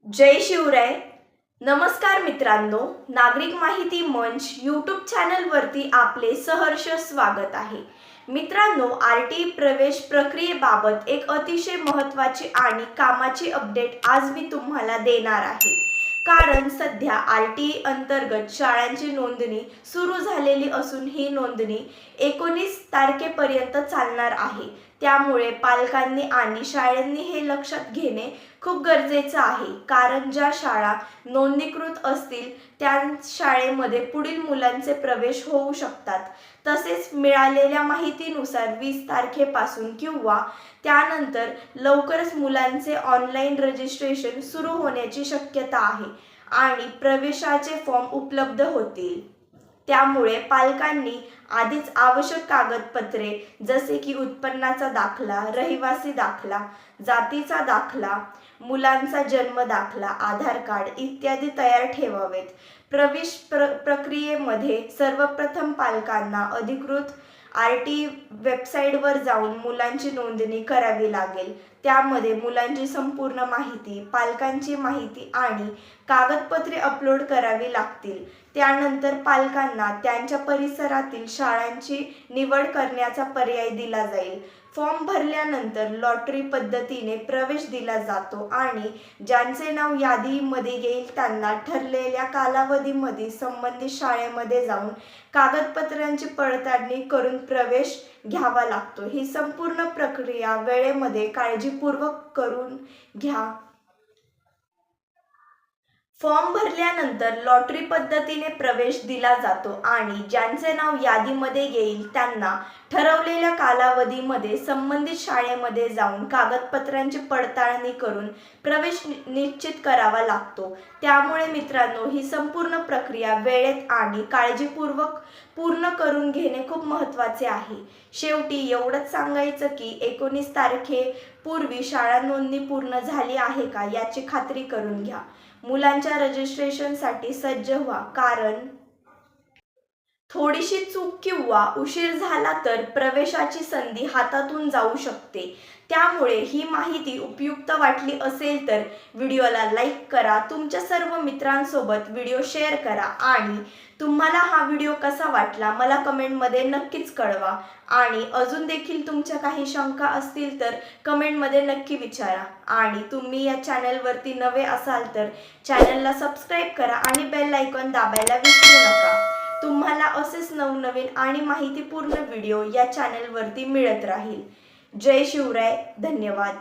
जय शिवराय. नमस्कार मित्रांनो, नागरिक माहिती मंच यूट्यूब चॅनलवरती आपले सहर्ष स्वागत आहे. मित्रांनो, आरटी प्रवेश प्रक्रियेबाबत एक अतिशय महत्त्वाची आणि कामाची अपडेट आज मी तुम्हाला देणार आहे. कारण सध्या आरटी अंतर्गत शाळांची नोंदणी सुरू झालेली असून ही नोंदणी 19 तारखेपर्यंत चालणार आहे. त्यामुळे पालकांनी आणि शाळांनी हे लक्षात घेणे खूप गरजेचं आहे. कारण ज्या शाळा नोंदणीकृत असतील त्या शाळेमध्ये पुढील मुलांचे प्रवेश होऊ शकतात. तसेच मिळालेल्या माहितीनुसार 20 तारखेपासून किंवा त्यानंतर लवकरच मुलांचे ऑनलाईन रजिस्ट्रेशन सुरू होण्याची शक्यता आहे आणि प्रवेशाचे फॉर्म उपलब्ध होतील. त्यामुळे पालकांनी आधीच आवश्यक कागदपत्रे जसे की उत्पन्नाचा दाखला, रहिवासी दाखला, जातीचा दाखला, मुलांचा जन्म दाखला, आधार कार्ड इत्यादी तयार ठेवावेत. प्रवेश प्रक्रियेमध्ये सर्वप्रथम पालकांना अधिकृत आरटी वेबसाईटवर जाऊन मुलांची नोंदणी करावी लागेल. त्यामध्ये मुलांची संपूर्ण माहिती, पालकांची माहिती आणि कागदपत्रे अपलोड करावी लागतील. त्यानंतर पालकांना त्यांच्या परिसरातील शाळांची निवड करण्याचा पर्याय दिला जाईल. फॉर्म भरल्यानंतर लॉटरी पद्धतीने प्रवेश दिला जातो आणि ज्यांचे नाव यादीमध्ये येईल त्यांना ठरलेल्या कालावधीमध्ये संबंधित शाळेमध्ये जाऊन कागदपत्रांची पडताळणी करून प्रवेश घ्यावा लागतो. ही संपूर्ण प्रक्रिया वेळेमध्ये काळजीपूर्वक करून घ्या. फॉर्म भरल्यानंतर लॉटरी पद्धतीने प्रवेश दिला जातो आणि ज्यांचे नाव यादीमध्ये येईल त्यांना ठरवलेल्या कालावधीमध्ये संबंधित शाळेमध्ये जाऊन कागदपत्रांची पडताळणी करून प्रवेश निश्चित करावा लागतो. त्यामुळे मित्रांनो, ही संपूर्ण प्रक्रिया वेळेत आणि काळजीपूर्वक पूर्ण करून घेणे खूप महत्त्वाचे आहे. शेवटी एवढंच सांगायचं की 19 तारखेपूर्वी शाळा नोंदणी पूर्ण झाली आहे का याची खात्री करून घ्या. मुलांच्या रजिस्ट्रेशनसाठी सज्ज व्हा, कारण थोडीशी चूक किंवा उशीर झाला तर प्रवेशाची संधी हातातून जाऊ शकते. त्यामुळे ही माहिती उपयुक्त वाटली असेल तर व्हिडिओला लाईक करा, तुमच्या सर्व मित्रांसोबत व्हिडिओ शेअर करा आणि तुम्हाला हा व्हिडिओ कसा वाटला मला कमेंटमध्ये नक्कीच कळवा. आणि अजून देखील तुमच्या काही शंका असतील तर कमेंटमध्ये नक्की विचारा. आणि तुम्ही या चॅनलवरती नवे असाल तर चॅनलला सबस्क्राईब करा आणि बेल आयकॉन दाबायला विसरू नका. तुम्हाला असेच नवनवीन आणि माहितीपूर्ण व्हिडिओ या चॅनलवरती मिळत राहील. जय शिवराय. धन्यवाद.